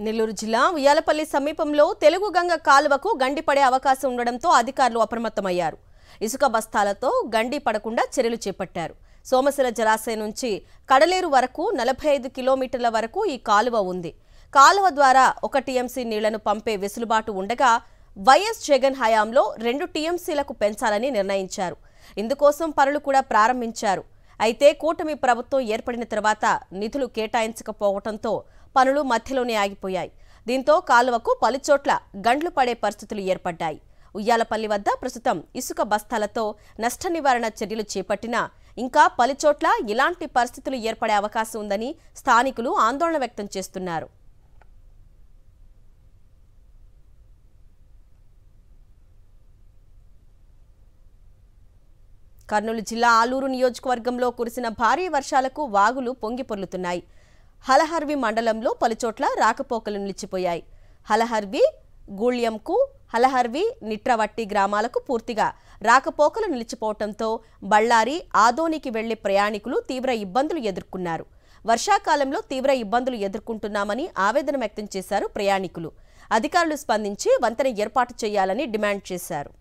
నెల్లూరు జిల్లా ఉయ్యాలపల్లి సమీపంలో తెలుగు గంగ కాలువకు గండి పడే అవకాశం ఉండడంతో అధికారులు అప్రమత్తమయ్యారు. ఇసుక బస్తాలతో గండి పడకుండా చర్యలు చేపట్టారు. సోమశిల జలాశయం నుంచి కడలేరు వరకు 45 కిలోమీటర్ల వరకు ఈ కాలువ ఉంది. కాలువ ద్వారా 1 టీఎంసీ నీళ్లను పంపే వెసులుబాటు ఉండగా వైఎస్ జగన్ హయాంలో 2 టీఎంసీలకు పెంచాలని నిర్ణయించారు. ఇందుకోసం పనులు కూడా ప్రారంభించారు. అయితే కూటమి ప్రభుత్వం ఏర్పడిన తర్వాత నిధులు కేటాయించకపోవడంతో పనులు మధ్యలోనే ఆగిపోయాయి. దీంతో కాలువకు పలుచోట్ల గండ్లు పడే పరిస్థితులు ఏర్పడ్డాయి. ఉయ్యాలపల్లి వద్ద ప్రస్తుతం ఇసుక బస్తాలతో నష్ట నివారణ చర్యలు చేపట్టినా ఇంకా పలుచోట్ల ఇలాంటి పరిస్థితులు ఏర్పడే అవకాశం ఉందని స్థానికులు ఆందోళన వ్యక్తం చేస్తున్నారు. కర్నూలు జిల్లా ఆలూరు నియోజకవర్గంలో కురిసిన భారీ వర్షాలకు వాగులు పొంగి పొర్లుతున్నాయి. హలహర్వి మండలంలో పలుచోట్ల రాకపోకలు నిలిచిపోయాయి. హలహర్వి, గూళ్యంకు, హలహర్వి, నిట్రవట్టి గ్రామాలకు పూర్తిగా రాకపోకలు నిలిచిపోవడంతో బళ్ళారి, ఆదోనికి వెళ్లే ప్రయాణికులు తీవ్ర ఇబ్బందులు ఎదుర్కొన్నారు. వర్షాకాలంలో తీవ్ర ఇబ్బందులు ఎదుర్కొంటున్నామని ఆవేదన వ్యక్తం చేశారు ప్రయాణికులు. అధికారులు స్పందించి వంతెన ఏర్పాటు చేయాలని డిమాండ్ చేశారు.